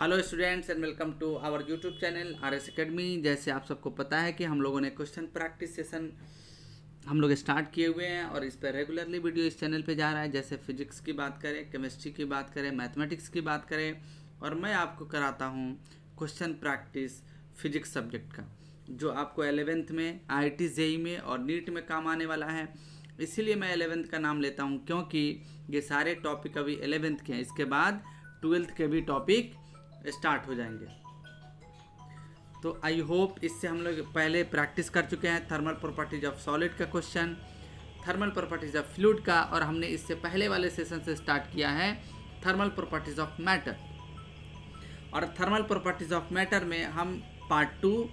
Hello students and welcome to our YouTube channel RS academy. जैसे आप सबको पता है कि हम लोगों ने क्वेश्चन प्रैक्टिस सेशन हम लोग स्टार्ट किए हुए हैं और इस पर रेगुलरली वीडियो इस चैनल पे जा रहा है। जैसे फिजिक्स की बात करें, केमिस्ट्री की बात करें, मैथमेटिक्स की बात करें, और मैं आपको कराता हूँ क्वेश्चन प्रैक्टिस फिजिक्स सब्जेक्ट का, जो आपको 11th में IIT JEE में और नीट में काम आने वाला है। इसीलिए मैं 11th का नाम लेता हूँ, क्योंकि ये सारे टॉपिक अभी 11th के हैं। इसके बाद 12th के भी टॉपिक स्टार्ट हो जाएंगे। तो आई होप इससे हम लोग पहले प्रैक्टिस कर चुके हैं थर्मल प्रॉपर्टीज ऑफ सॉलिड का question, thermal properties of fluid का, और हमने इससे पहले वाले सेशन से स्टार्ट किया है थर्मल प्रॉपर्टीज ऑफ मैटर। और थर्मल प्रॉपर्टीज ऑफ मैटर में हम पार्ट 2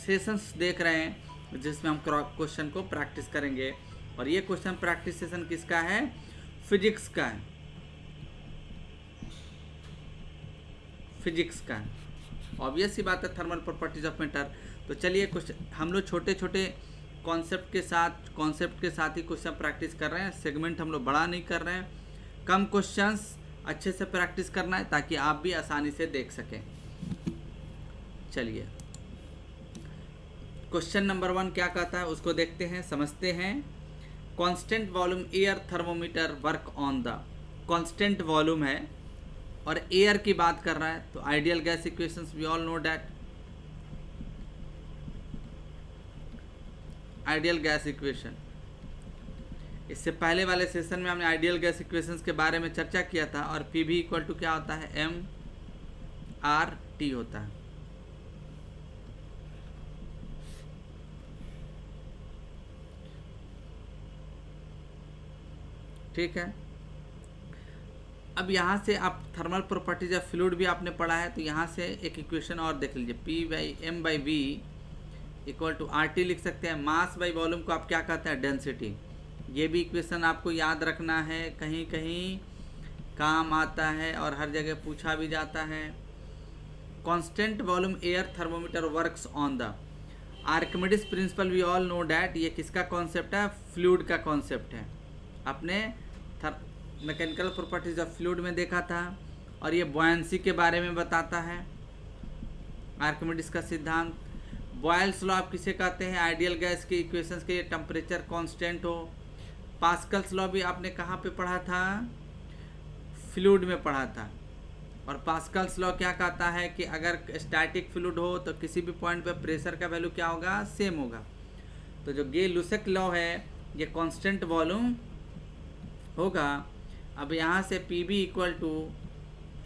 सेशंस देख रहे हैं, जिसमें हम क्वेश्चन को प्रैक्टिस करेंगे। और ये क्वेश्चन प्रैक्टिस सेशन किसका है? फिजिक्स का है, फिजिक्स का है। ऑब्वियस सी बात है, थर्मल प्रॉपर्टीज ऑफ मैटर। तो चलिए कुछ हम लोग छोटे छोटे कॉन्सेप्ट के साथ ही क्वेश्चन प्रैक्टिस कर रहे हैं। सेगमेंट हम लोग बड़ा नहीं कर रहे हैं, कम क्वेश्चंस अच्छे से प्रैक्टिस करना है ताकि आप भी आसानी से देख सकें। चलिए क्वेश्चन नंबर 1 क्या कहता है उसको देखते हैं, समझते हैं। Constant volume air thermometer work on the, constant volume है और एयर की बात कर रहा है, तो ideal gas equations we all know that. Ideal gas equation, इससे पहले वाले सेशन में हमने आइडियल गैस इक्वेशंस के बारे में चर्चा किया था। और पी भी इक्वल टू क्या होता है? mRT होता है। ठीक है। अब यहाँ से आप थर्मल प्रॉपर्टीज ऑफ फ्लूइड भी आपने पढ़ा है, तो यहाँ से एक इक्वेशन और देख लीजिए, P/m/v इक्वल टू RT लिख सकते हैं। मास बाई वॉल्यूम को आप क्या कहते हैं? डेंसिटी। ये भी इक्वेशन आपको याद रखना है, कहीं कहीं काम आता है और हर जगह पूछा भी जाता है। Constant volume air thermometer works on the Archimedes principle we all know that. ये किसका कॉन्सेप्ट है? फ्लूइड का कॉन्सेप्ट है। अपने मैकेनिकल प्रॉपर्टीज ऑफ फ्लूइड में देखा था। और ये बॉयंसी के बारे में बताता है, आर्किमिडीज का सिद्धांत। बॉयल्स लॉ आप किसे कहते हैं? आइडियल गैस के इक्वेशंस के टेम्परेचर कांस्टेंट हो। पास्कल्स लॉ भी आपने कहाँ पे पढ़ा था? फ्लूइड में पढ़ा था। और पास्कल्स लॉ क्या कहता है कि अगर स्टैटिक फ्लूइड हो तो किसी भी पॉइंट पे प्रेशर का वैल्यू क्या होगा? सेम होगा। तो जो गे-लुसेक लॉ है ये कांस्टेंट वॉल्यूम होगा। अब यहाँ से P B equal to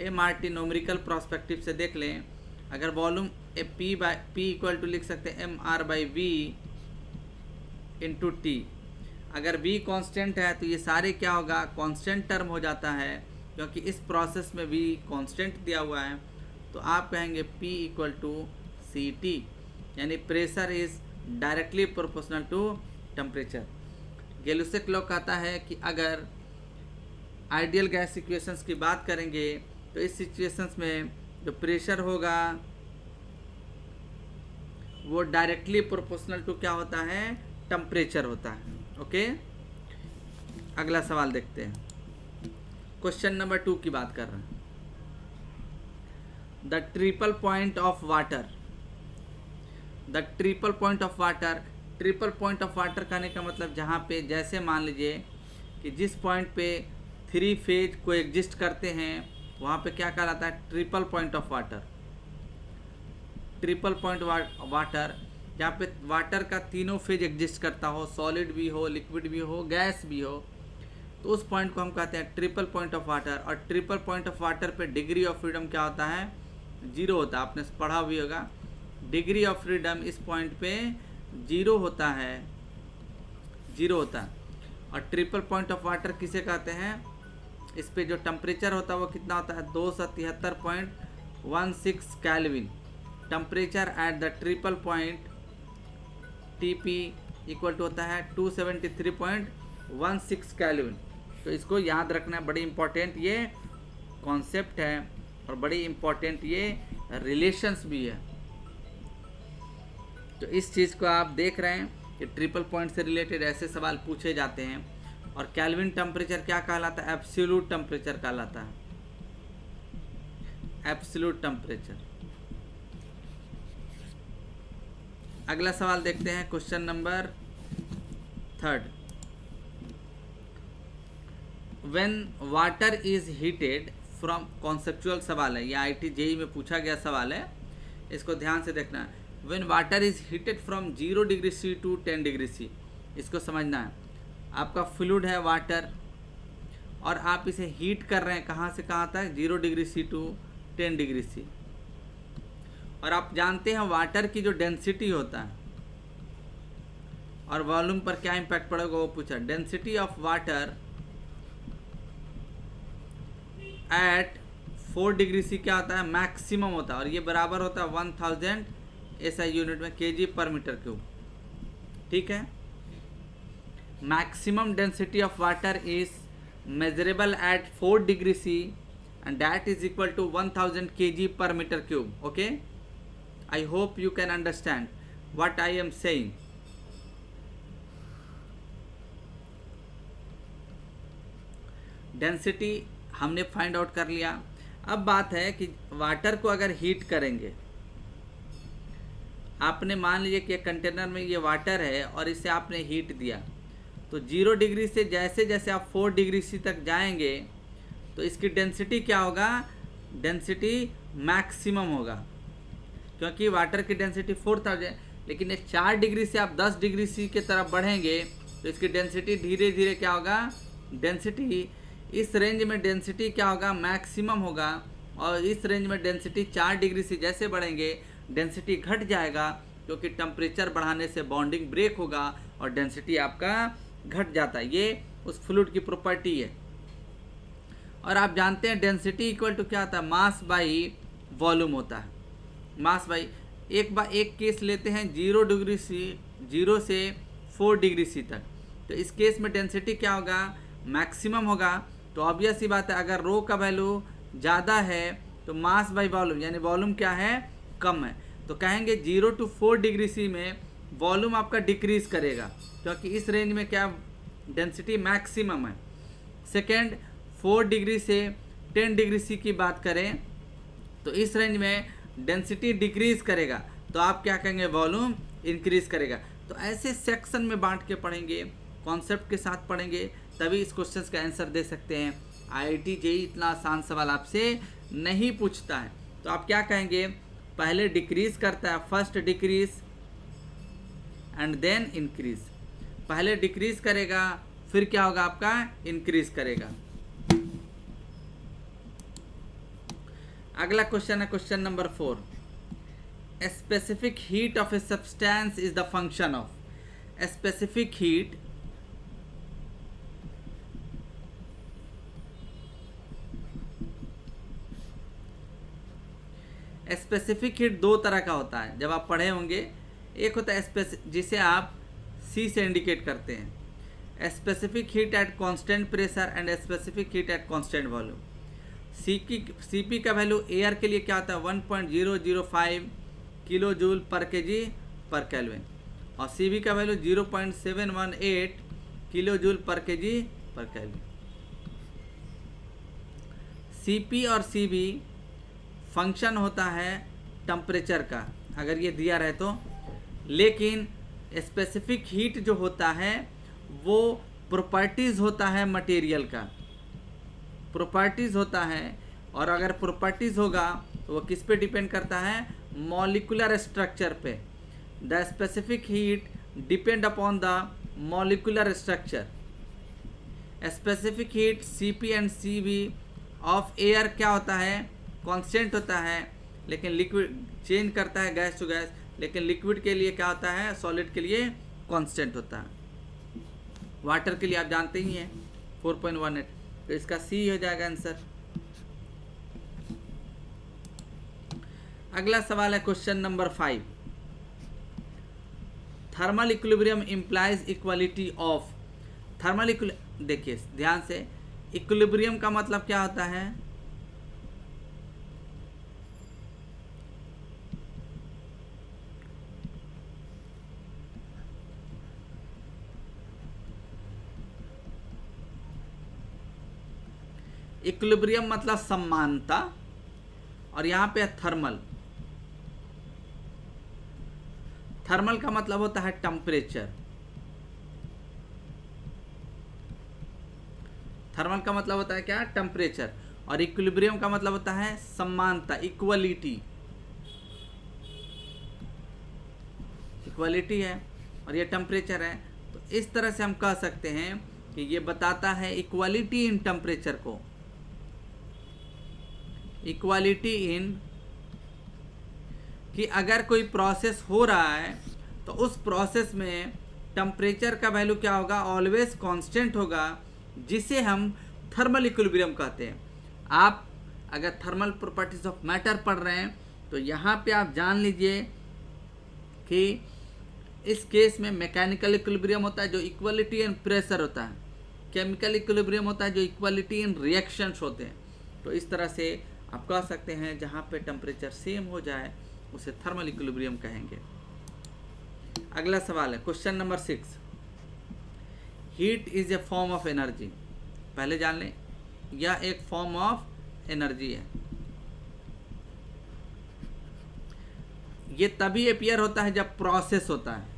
mRT numerical prospective से देख लें। अगर वॉल्यूम पी इक्वल टू लिख सकते हैं mR/v इंटू टी। अगर v कांस्टेंट है तो ये सारे क्या होगा? कांस्टेंट टर्म हो जाता है, क्योंकि इस प्रोसेस में v कांस्टेंट दिया हुआ है। तो आप कहेंगे p इक्वल टू CT, यानी pressure is directly proportional to temperature. Gay Lussac law कहता है कि अगर आइडियल गैस इक्वेशंस की बात करेंगे तो इस सिचुएशंस में जो प्रेशर होगा वो डायरेक्टली प्रोपोर्शनल टू क्या होता है? टेम्परेचर होता है। ओके, अगला सवाल देखते हैं। क्वेश्चन नंबर 2 की बात कर रहे हैं। The triple point of water, the triple point of water. Triple point of water कहने का मतलब जहाँ पे, जैसे मान लीजिए कि जिस पॉइंट पे 3 फेज को एग्जिस्ट करते हैं वहाँ पे क्या कहलाता है? Triple point of water. Triple point water जहाँ पे वाटर का तीनों फेज एग्जिस्ट करता हो, सॉलिड भी हो, लिक्विड भी हो, गैस भी हो, तो उस पॉइंट को हम कहते हैं ट्रिपल पॉइंट ऑफ वाटर। और ट्रिपल पॉइंट ऑफ वाटर पे डिग्री ऑफ फ्रीडम क्या होता है? 0 होता है। आपने पढ़ा भी होगा, डिग्री ऑफ फ्रीडम इस पॉइंट पे 0 होता है, 0 होता है। और ट्रिपल पॉइंट ऑफ वाटर किसे कहते हैं? इस पे जो टेम्परेचर होता है वो कितना होता है? 273.16 kelvin. Temperature at the triple point TP equal to होता है 273.16 केल्विन। तो इसको याद रखना है, बड़ी इंपॉर्टेंट ये कॉन्सेप्ट है और बड़ी इंपॉर्टेंट ये रिलेशंस भी है। तो इस चीज़ को आप देख रहे हैं कि ट्रिपल पॉइंट से रिलेटेड ऐसे सवाल पूछे जाते हैं। और केल्विन टेम्परेचर क्या कहलाता है? एब्सोल्यूट टेम्परेचर कहलाता है। Absolute temperature. अगला सवाल देखते हैं, question number 3। When water is heated from, conceptual सवाल है, ये IIT JEE में पूछा गया सवाल है, इसको ध्यान से देखना है। When water is heated from 0 degree C to 10 degree C, इसको समझना है। आपका फ्लूइड है वाटर और आप इसे हीट कर रहे हैं कहाँ से कहाँ तक, 0 degree C to 10 degree C। और आप जानते हैं वाटर की जो डेंसिटी होता है और वॉल्यूम पर क्या इम्पैक्ट पड़ेगा वो पूछा। Density of water at 4 degree C क्या होता है, मैक्सिमम होता है, और ये बराबर होता है 1000 SI यूनिट में kg पर मीटर क्यूब। ठीक है, maximum density of water is measurable at 4 degree C and that is equal to 1000 kg per meter cube. Okay, I hope you can understand what I am saying. Density हमने find out कर लिया। अब बात है कि water को अगर heat करेंगे, आपने मान लीजिए कि कंटेनर में ये वाटर है और इसे आपने हीट दिया, तो 0 डिग्री से जैसे जैसे आप 4 डिग्री C तक जाएंगे तो इसकी डेंसिटी क्या होगा, डेंसिटी मैक्सिमम होगा, क्योंकि वाटर की डेंसिटी 4000। लेकिन ये 4 डिग्री से आप 10 डिग्री C के तरफ बढ़ेंगे तो इसकी डेंसिटी धीरे धीरे क्या होगा, डेंसिटी इस रेंज में डेंसिटी क्या होगा, मैक्सिमम होगा। और इस रेंज में डेंसिटी 4 डिग्री से जैसे बढ़ेंगे डेंसिटी घट जाएगा, क्योंकि टेम्परेचर बढ़ाने से बॉन्डिंग ब्रेक होगा और डेंसिटी आपका घट जाता है। ये उस फ्लूइड की प्रॉपर्टी है। और आप जानते हैं डेंसिटी इक्वल टू क्या होता है, मास बाई वॉल्यूम होता है। मास बाई, एक केस लेते हैं 0 डिग्री C, 0 से 4 डिग्री C तक, तो इस केस में डेंसिटी क्या होगा, मैक्सिमम होगा। तो ऑब्वियस सी बात है, अगर रो का वैल्यू ज़्यादा है तो मास बाई वॉल्यूम, यानी वॉल्यूम क्या है, कम है, तो कहेंगे 0 टू 4 डिग्री C में वॉल्यूम आपका डिक्रीज करेगा, क्योंकि इस रेंज में क्या डेंसिटी मैक्सिमम है। सेकेंड, 4 डिग्री से 10 डिग्री C की बात करें तो इस रेंज में डेंसिटी डिक्रीज करेगा, तो आप क्या कहेंगे, वॉल्यूम इंक्रीज करेगा। तो ऐसे सेक्शन में बांट के पढ़ेंगे, कॉन्सेप्ट के साथ पढ़ेंगे, तभी इस क्वेश्चन का आंसर दे सकते हैं। IIT JEE इतना आसान सवाल आपसे नहीं पूछता है। तो आप क्या कहेंगे, पहले डिक्रीज करता है, first decrease and then increase. पहले डिक्रीज करेगा फिर क्या होगा आपका, इंक्रीज करेगा। अगला क्वेश्चन है question number 4। Specific heat of a substance is the function of. Specific heat दो तरह का होता है, जब आप पढ़े होंगे। एक होता है जिसे आप C से इंडिकेट करते हैं, specific heat at constant pressure and specific heat at constant volume. CP का वैल्यू एयर के लिए क्या होता है, 1.005 किलो जूल पर केजी पर केल्विन, और CV का वैल्यू 0.718 किलो जूल पर केजी पर केल्विन। CP और CV फंक्शन होता है टेम्परेचर का, अगर ये दिया रहे तो, लेकिन स्पेसिफिक हीट जो होता है वो प्रॉपर्टीज़ होता है मटेरियल का, प्रॉपर्टीज़ होता है। और अगर प्रॉपर्टीज़ होगा तो वो किस पे डिपेंड करता है, मॉलिक्यूलर स्ट्रक्चर पे। The specific heat depend upon the molecular structure. Specific heat CP and CV of air क्या होता है, कांस्टेंट होता है, लेकिन लिक्विड चेंज करता है गैस टू गैस, लेकिन लिक्विड के लिए क्या होता है, सॉलिड के लिए कांस्टेंट होता है। वाटर के लिए आप जानते ही हैं 4.18, तो इसका C हो जाएगा आंसर। अगला सवाल है question number 5। Thermal equilibrium implies equality of. Thermal देखिए ध्यान से, इक्विलिब्रियम का मतलब क्या होता है, इक्विलिब्रियम मतलब समानता, और यहाँ पे है थर्मल। थर्मल का मतलब होता है टेम्परेचर, थर्मल का मतलब होता है क्या, टेम्परेचर। और इक्विलिब्रियम का मतलब होता है समानता, इक्वलिटी, इक्वलिटी है और ये टेम्परेचर है। तो इस तरह से हम कह सकते हैं कि ये बताता है इक्वलिटी इन टेम्परेचर को, इक्वलिटी इन, कि अगर कोई प्रोसेस हो रहा है तो उस प्रोसेस में टेम्परेचर का वैल्यू क्या होगा, ऑलवेज कांस्टेंट होगा, जिसे हम थर्मल इक्विलिब्रियम कहते हैं। आप अगर थर्मल प्रॉपर्टीज ऑफ मैटर पढ़ रहे हैं तो यहाँ पे आप जान लीजिए कि इस केस में मैकेनिकल इक्विलिब्रियम होता है जो इक्वलिटी इन प्रेशर होता है, केमिकल इक्विलिब्रियम होता है जो इक्वलिटी इन रिएक्शंस होते हैं। तो इस तरह से आप कह सकते हैं जहाँ पे टेम्परेचर सेम हो जाए उसे थर्मल इक्विलिब्रियम कहेंगे। अगला सवाल है question number 6, heat is a form of energy. पहले जान लें, यह एक फॉर्म ऑफ एनर्जी है। ये तभी अपीयर होता है जब प्रोसेस होता है।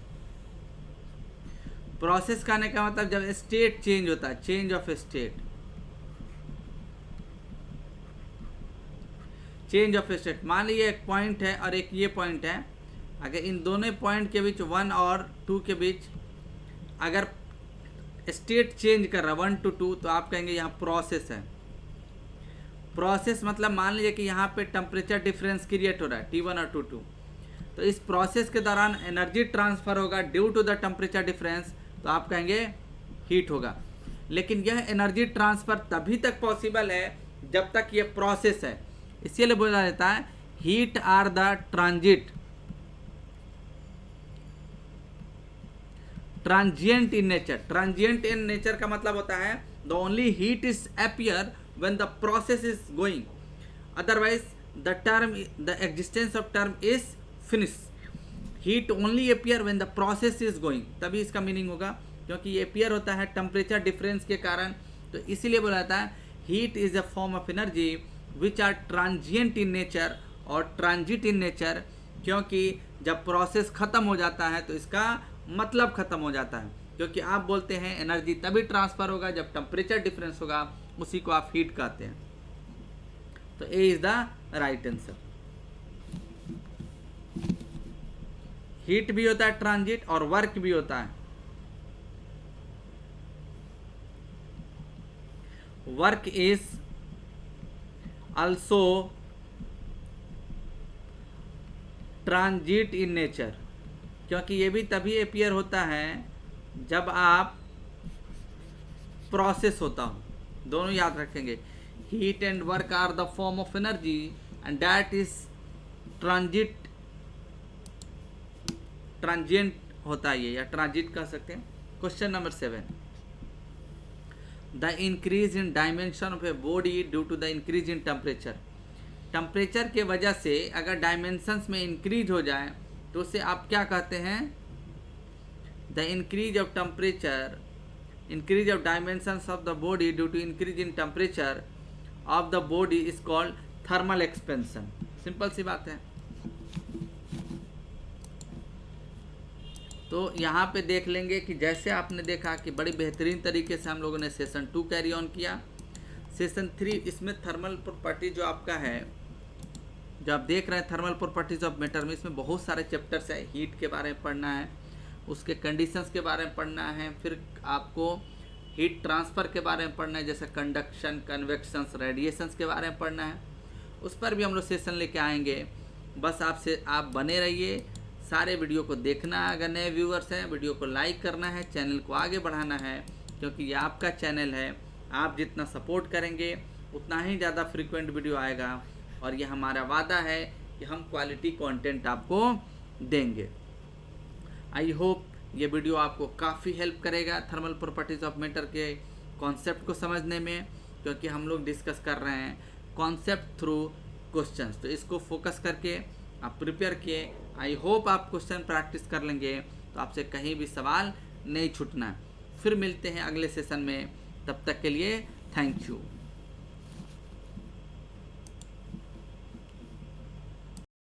प्रोसेस कहने का मतलब जब स्टेट चेंज होता है, change of state, change of state. मान लीजिए एक पॉइंट है और एक ये पॉइंट है, अगर इन दोनों पॉइंट के बीच 1 और 2 के बीच अगर स्टेट चेंज कर रहा है 1 to 2, तो आप कहेंगे यहाँ प्रोसेस है। प्रोसेस मतलब मान लीजिए कि यहाँ पे टेम्परेचर डिफरेंस क्रिएट हो रहा है T1 और T2, तो इस प्रोसेस के दौरान एनर्जी ट्रांसफर होगा due to the temperature difference, तो आप कहेंगे हीट होगा। लेकिन यह एनर्जी ट्रांसफर तभी तक पॉसिबल है जब तक ये प्रोसेस है, इसीलिए बोला जाता है heat are the transit, transient in nature. Transient in nature का मतलब होता है the only heat is appear when the process is going, otherwise the term, the existence of term is finish. Heat only appear when the process is going, तभी इसका meaning होगा, क्योंकि ये appear होता है टेम्परेचर डिफरेंस के कारण। तो इसीलिए बोला जाता है heat is a form of energy which are transient in nature और ट्रांजिट इन नेचर, क्योंकि जब प्रोसेस खत्म हो जाता है तो इसका मतलब खत्म हो जाता है, क्योंकि आप बोलते हैं एनर्जी तभी ट्रांसफर होगा जब टेम्परेचर डिफरेंस होगा, उसी को आप हीट कहते हैं। तो A is the right answer. Heat भी होता है ट्रांजिट और वर्क भी होता है। Work is also transit in nature, क्योंकि ये भी तभी अपीयर होता है जब आप प्रोसेस होता हो। दोनों याद रखेंगे, heat and work are the form of energy and that is transit, transient होता है ये, या ट्रांजिट कह सकते हैं। Question number 7, the increase in dimension of a body due to the increase in temperature. Temperature के वजह से अगर डायमेंशंस में इंक्रीज हो जाए तो उसे आप क्या कहते हैं, the increase of temperature, increase of dimensions of the body due to increase in temperature of the body is called thermal expansion. Simple सी बात है। तो यहाँ पे देख लेंगे कि जैसे आपने देखा कि बड़ी बेहतरीन तरीके से हम लोगों ने सेशन 2 कैरी ऑन किया। सेशन 3 इसमें थर्मल प्रॉपर्टी जो आपका है, जो आप देख रहे हैं थर्मल प्रॉपर्टीज ऑफ मैटर में, इसमें बहुत सारे चैप्टर्स है। हीट के बारे में पढ़ना है, उसके कंडीशंस के बारे में पढ़ना है, फिर आपको हीट ट्रांसफ़र के बारे में पढ़ना है, जैसे कंडक्शन, कन्वेक्शंस, रेडिएशंस के बारे में पढ़ना है। उस पर भी हम लोग सेशन लेके आएंगे। बस आपसे आप बने रहिए, सारे वीडियो को देखना है। अगर नए व्यूअर्स हैं, वीडियो को लाइक करना है, चैनल को आगे बढ़ाना है, क्योंकि ये आपका चैनल है। आप जितना सपोर्ट करेंगे उतना ही ज़्यादा फ्रीक्वेंट वीडियो आएगा, और ये हमारा वादा है कि हम क्वालिटी कंटेंट आपको देंगे। आई होप ये वीडियो आपको काफ़ी हेल्प करेगा थर्मल प्रॉपर्टीज ऑफ मैटर के कॉन्सेप्ट को समझने में, क्योंकि हम लोग डिस्कस कर रहे हैं कॉन्सेप्ट थ्रू क्वेश्चंस। तो इसको फोकस करके आप प्रिपेयर किए। आई होप आप क्वेश्चन प्रैक्टिस कर लेंगे तो आपसे कहीं भी सवाल नहीं छूटना। फिर मिलते हैं अगले सेशन में, तब तक के लिए थैंक यू।